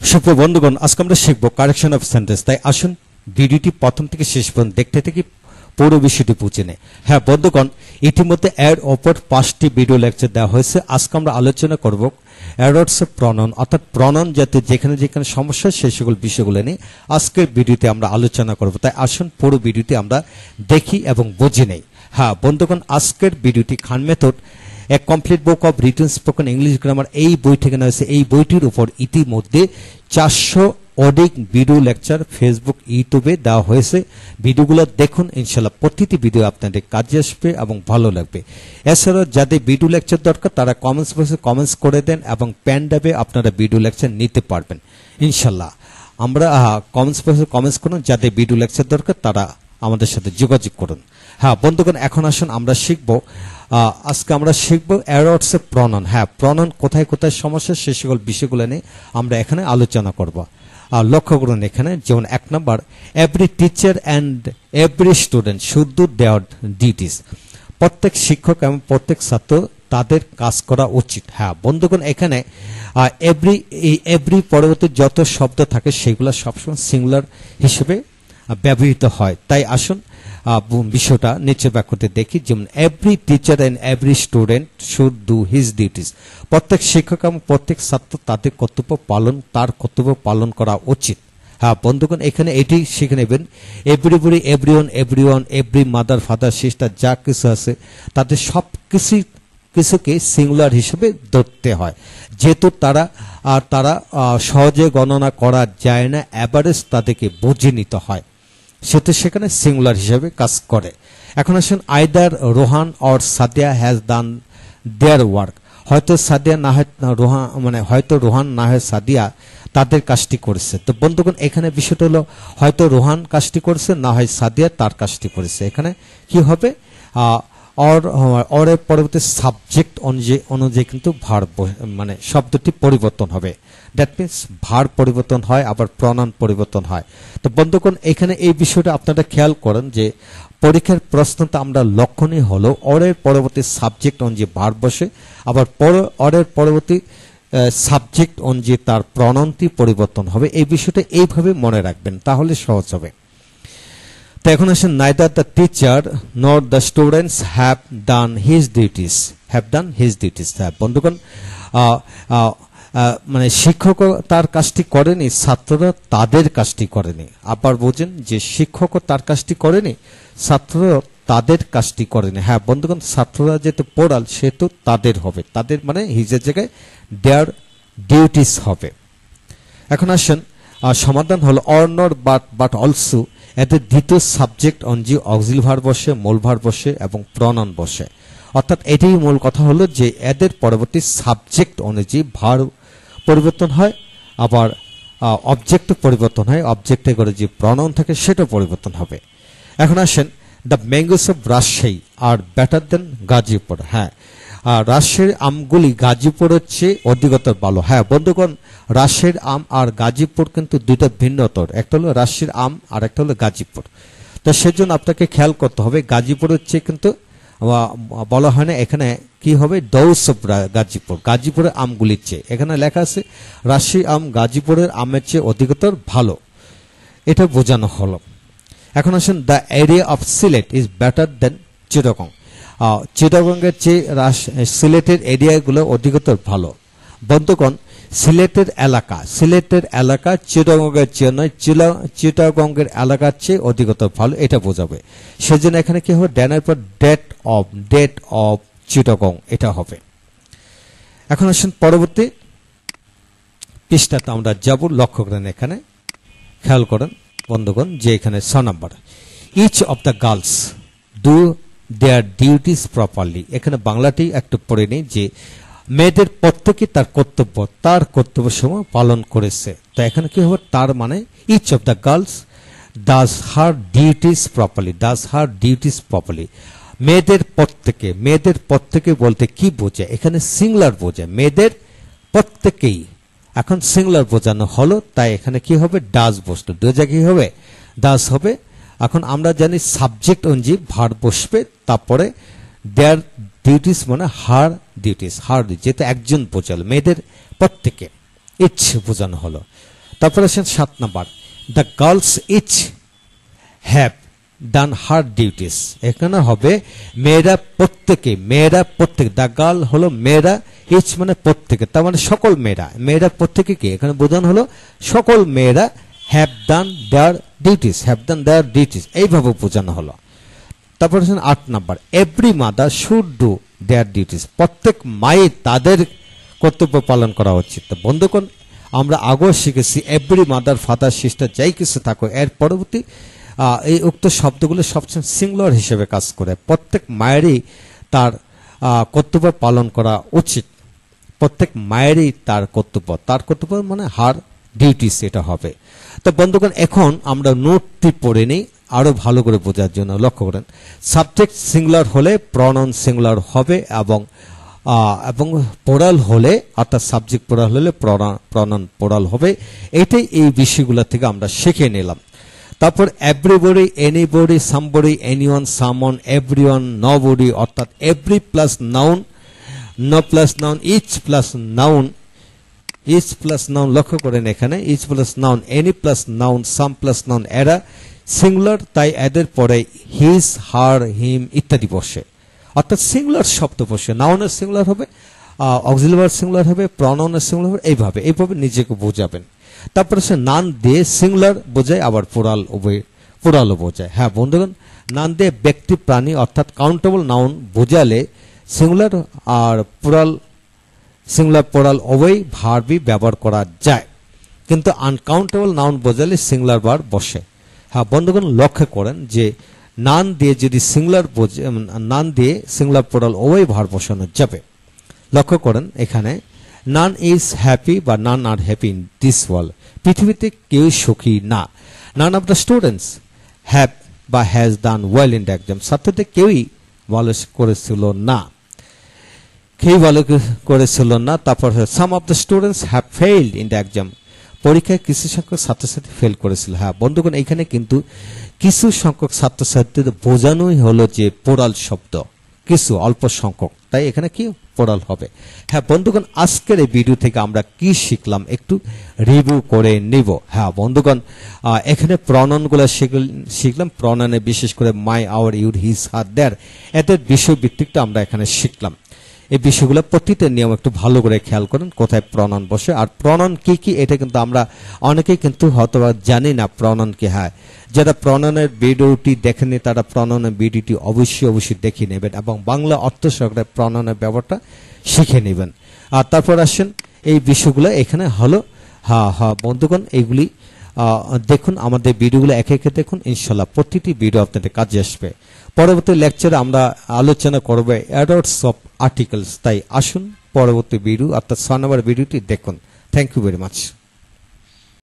সুপ্রিয় বন্ধুগণ, আজকে আমরা শিখব কারেকশন অফ সেন্টেন্স। তাই আসুন ভিডিওটি প্রথম থেকে শেষ পর্যন্ত দেখতে থেকে পুরো বিষয়টি বুঝে নেই। হ্যাঁ বন্ধুগণ, ইতিমধ্যে এর ওপর 5টি ভিডিও লেকচার দেওয়া হয়েছে। আজকে আমরা আলোচনা করব এরর্স অফ প্রনাউন, অর্থাৎ প্রনাউন জাতীয় যেখানে যেখানে সমস্যা সেই সকল বিষয়গুলো নিয়ে আজকের ভিডিওতে আমরা আলোচনা করব। তাই আসুন পুরো ভিডিওটি আমরা দেখি এবং বুঝে নেই। হ্যাঁ বন্ধুগণ, আজকের ভিডিওটি Khan method a complete book of written spoken English grammar এই বই থেকে নেওয়া হয়েছে। এই বইটির উপর ইতিমধ্যে 400 অধিক ভিডিও লেকচার ফেসবুক ইউটিউবে দেওয়া হয়েছে। ভিডিওগুলো দেখুন, ইনশাল্লাহ প্রতিটি ভিডিও আপনাদের কাজে আসবে এবং ভালো লাগবে। এছাড়াও যাদের ভিডিও লেকচার দরকার তারা কমেন্টস বক্সে কমেন্টস করে দেন এবং প্যান ড্রাইভে আপনারা ভিডিও লেকচার নিতে পারবেন ইনশাল্লাহ। আমরা কমেন্টস বক্সে কমেন্টস করুন, যাদের ভিডিও লেকচার দরকার তারা আমাদের সাথে যোগাযোগ করুন। হ্যাঁ বন্ধুগণ, এখন আসুন আমরা শিখব। আজকে আমরা শিখব এরর্স অফ প্রনাউন। হ্যাঁ, প্রনাউন কোথায় কোথায় সমস্যা সেই সকল বিষয়গুলো নিয়ে আমরা এখানে আলোচনা করব। লক্ষ্য করুন এখানে, যেমন 1 নম্বর, every teacher and every student should do their duties. প্রত্যেক শিক্ষক এবং প্রত্যেক ছাত্র তাদের কাজ করা উচিত। হ্যাঁ বন্ধুগণ, এখানে এভরি পরবর্তী যত শব্দ থাকে সেগুলো সবসময় সিঙ্গুলার হিসেবে ব্যবহৃত হয়। তাই আসুন বিষয়টা নিচে বাক্যতে দেখি, যেমন every teacher and every student should do his duties. প্রত্যেক শিক্ষক এবং প্রত্যেক ছাত্র তার কর্তব্য পালন করা উচিত। হ্যাঁ বন্ধুগণ, এখানে এটি শিখে নেবেন, everybody, everyone, every mother, father, sister যা কিছু আছে তাদের সব কিছুকে সিঙ্গুলার হিসেবে ধরতে হয়, যেহেতু তারা সহজে গণনা করা যায় না, অ্যাভারেজ তাদেরকে বুঝে নিতে হয়, সেটা সেখানে সিঙ্গুলার হিসেবে কাজ করে। এখন আসুন, either Rohan or Sadia has done their work. হয়তো সাদিয়া না হয় রোহান, হয়তো রোহান না হয় সাদিয়া তাদের কাজটি করেছে। তো বন্ধুগণ, এখানে বিষয়টা হলো হয়তো রোহান কাজটি করেছে, না হয় সাদিয়া তার কাজটি করেছে। এখানে কি হবে, অরের পরবর্তী সাবজেক্ট অনুযায়ী কিন্তু ভার্ব শব্দটি পরিবর্তন হবে। দ্যাট মিনস ভার্ব পরিবর্তন হয়, আবার প্রনাউন পরিবর্তন হয়। তো বন্ধুগণ, এখানে এই বিষয়টা আপনারা খেয়াল করেন যে পরীক্ষার প্রশ্নটা আমরা লক্ষণীয় হলো অরের পরবর্তী সাবজেক্ট অনুযায়ী ভার্ব বসে, আবার অরের পরবর্তী সাবজেক্ট অনুযায়ী তার প্রনাউনটি পরিবর্তন হবে। এই বিষয়টা এইভাবে মনে রাখবেন, তাহলে সহজ হবে। তো এখন আসেন, নাইদার দ্য টিচার নর the students have done his duties. হ্যাঁ বন্ধুগণ, শিক্ষক তার কাজটি করেনি, ছাত্ররা তাদের কাজটি করেনি। আবার বোঝেন যে শিক্ষক তার কাজটি করেনি, ছাত্ররা তাদের কাজটি করেনি। হ্যাঁ বন্ধুগণ, ছাত্ররা যেহেতু পড়াল সেহেতু তাদের হবে, তাদের হিজের জায়গায় দেয়ার ডিউটিস হবে। এখন আসেন, সমাধান হলো অর নট বাট অলসো, এদের দ্বিতীয় সাবজেক্ট অনুযায়ী অক্সিলারি ভার্ব বসে, মূল ভার্ব বসে এবং প্রনাউন বসে। অর্থাৎ এটাই মূল কথা হলো যে এদের পরবর্তী সাবজেক্ট অনুযায়ী ভার্ব পরিবর্তন হয়, আবার অবজেক্ট পরিবর্তন হয়, অবজেক্টে করে যে প্রনাউন থাকে সেটা পরিবর্তন হবে। এখন আসেন, the mangoes of Rajshahi are better than Gazipur. হ্যাঁ, রাজশাহীর আমগুলি গাজীপুরের চেয়ে অধিকতর ভালো। হ্যাঁ বন্ধুগণ, রাজশাহীর আম আর গাজীপুর কিন্তু দুইটা ভিন্নতর, একটা হলো রাজশাহীর আম আর একটা হলো গাজীপুর। তো সেজন্য আপনাকে খেয়াল করতে হবে, গাজীপুরের চেয়ে কিন্তু বলা হয় না, এখানে কি হবে, দৌস অফ গাজীপুর, গাজীপুরের আমগুলির চেয়ে। এখানে লেখা আছে রাজশাহী আম গাজীপুরের আমের চেয়ে অধিকতর ভালো, এটা বোঝানো হলো। এখন আসেন, the area of Sylhet is better than Chittagong. চিটাগংয়ের চেয়ে সিলেটের এরিয়াগুলো অধিকতর ভালো। বন্ধুগণ, সিলেটের এলাকা চিটাগংয়ের চেয়ে নয়, চিটাগংয়ের এলাকার চেয়ে অধিকতর ভালো, এটা বোঝাবে। সেজন্য এখানে কি হবে, ড্যানের পর ডেট অফ চিটাগং, এটা হবে। এখন আসুন পরবর্তী পৃষ্ঠাতে আমরা যাব। লক্ষ্য করেন, এখানে খেয়াল করেন বন্ধুগণ যে এখানে 6 নম্বর, each of the girls do their duties properly. এখানে বাংলাটি একটু পড়ে নেই যে মেয়েদের প্রত্যেকে তার কর্তব্য সময় পালন করেছে। তো এখানে কি হবে, তার each of the girls does her duties properly. মেয়েদের প্রত্যেকে বলতে কি বোঝে, এখানে সিঙ্গুলার বোঝে, মেয়েদের প্রত্যেকেই। এখন সিঙ্গুলার বোঝানো হলো, তাই এখানে কি হবে, ডাজ বসলো, দু জায়গায় হবে ডাজ হবে। এখন আমরা জানি সাবজেক্ট অনুযায়ী ভার্ব বসবে, তারপরে দেয়ার ডিউটিস হার ডিউটিস, যেহেতু একজন বোঝাল, মেয়েদের প্রত্যেকে। ইচ বোঝানো হলো। তারপর আসেন 7 number, the girls each have done her duties. এখানে হবে মেয়েরা প্রত্যেকে, দ্য গার্ল হলো মেয়েরা, ইচ মানে প্রত্যেকে, তার মানে সকল মেয়েরা প্রত্যেকে কি এখানে বোঝানো হলো সকল মেয়েরা হ্যাভ ডান দেয়ার ডিউটিস, এইভাবে বোঝানো হলো। তারপর হচ্ছেন 8 number, every mother should do their duties. প্রত্যেক মায়ের তাদের কর্তব্য পালন করা উচিত। তো বন্ধুগণ, আমরা আগেও শিখেছি এভরি মাদার, ফাদার, সিস্টার যাই কিছু থাকো, এর পরবর্তী এই উক্ত শব্দগুলো সবসময় সিঙ্গুলার হিসেবে কাজ করে। প্রত্যেক মায়েরই তার কর্তব্য পালন করা উচিত। প্রত্যেক মায়েরই তার কর্তব্য মানে হার ডিউটিস, এটা হবে। তো বন্ধুগণ, এখন আমরা নোটটি পড়ে নিই আরো ভালো করে বোঝার জন্য। লক্ষ্য করেন, সাবজেক্ট সিঙ্গুলার হলে প্রনাউন সিঙ্গুলার হবে, এবং পোরাল হলে অর্থাৎ সাবজেক্ট পোরাল হলে প্রনাউন পোরাল হবে। এটাই এই বিষয়গুলো থেকে আমরা শিখে নিলাম। তারপর everybody, anybody, somebody, anyone, someone, everyone, nobody, অর্থাৎ every plus noun, no plus noun, each plus noun, লক্ষ্য করেন এখানে each plus noun, any plus noun, some plus noun, এরা সিঙ্গুলার, তাই এদের পরে হিজ, হার, হিম ইত্যাদি বসে, অর্থাৎ সিঙ্গুলার শব্দ বসে। নাউনের সিঙ্গুলার হবে, অক্সিলারি সিঙ্গুলার হবে, প্রনাউনের সিঙ্গুলার হবে, এইভাবে নিজেকে বোঝাবেন। তারপরে সে নান দিয়ে সিঙ্গুলার বোঝায়, আবার পোরালও বোঝায়। হ্যাঁ বন্ধুগণ, নান দিয়ে ব্যক্তি, প্রাণী অর্থাৎ কাউন্টেবল নাউন বোঝালে সিঙ্গুলার আর সিঙ্গুলার পোরাল উভয় ভার্বই ব্যবহার করা যায়, কিন্তু আনকাউন্টেবল নাউন বোঝালে সিঙ্গুলার ভার্ব বসে। হ্যাঁ বন্ধুগণ, লক্ষ্য করেন যে নান দিয়ে যদি নান দিয়ে সিঙ্গুলার পোরাল উভয় ভার্ব বসানো যাবে। লক্ষ্য করেন এখানে নান ইজ হ্যাপি বা none are happy in this world, পৃথিবীতে কেউ সুখী না। None of the students have বা has done well in the exam, ছাত্রদের কেউই ভালো করেছিল না, তারপর some of the students have failed in the exam, পরীক্ষায় কিছু সংখ্যক ছাত্রছাত্রী ফেল করেছিল। হ্যাঁ বন্ধুগণ, এখানে কিন্তু কিছু সংখ্যক ছাত্রছাত্রীদের বোঝানোই হলো যে পোরাল শব্দ, কিছু অল্প সংখ্যক, তাই এখানে কি পোরাল হবে। হ্যাঁ বন্ধুগণ, আজকের এই ভিডিও থেকে আমরা কি শিখলাম একটু রিভিউ করে নিব। হ্যাঁ বন্ধুগণ, এখানে প্রনাউনগুলো শিখলাম। প্রনাউনে বিশেষ করে মাই, আওয়ার, ইউর, হিজ, হার, দেয়ার, এদের বিষয়ভিত্তিকটা আমরা এখানে শিখলাম। এই বিষয়গুলো প্রতিটা নিয়ম একটু ভালো করে খেয়াল করেন, কোথায় প্রনাউন বসে আর প্রনাউন কি, এটা কিন্তু আমরা অনেকেই কিন্তু হয়তো জানি না প্রনাউন কি। হ্যাঁ, যারা প্রনাউনের ভিডিওটি দেখেনি তারা প্রনাউনের ভিডিওটি অবশ্যই দেখে নেবেন এবং বাংলা অর্থ সহকারে প্রনাউনের ব্যবহারটা শিখে নেবেন। আর তারপর আসেন এই বিষয়গুলো এখানে হলো। হ্যাঁ বন্ধুগণ, এইগুলি দেখুন, আমাদের ভিডিওগুলো একে একে দেখুন, ইনশাল্লাহ প্রতিটি ভিডিও আপনাদের কাজে আসবে। পরবর্তী লেকচারে আমরা আলোচনা করব অ্যাডার্টস অফ আর্টিকেলস। তাই আসুন পরবর্তী ভিডিও অর্থাৎ 6 নম্বর ভিডিওটি দেখুন। Thank you very much.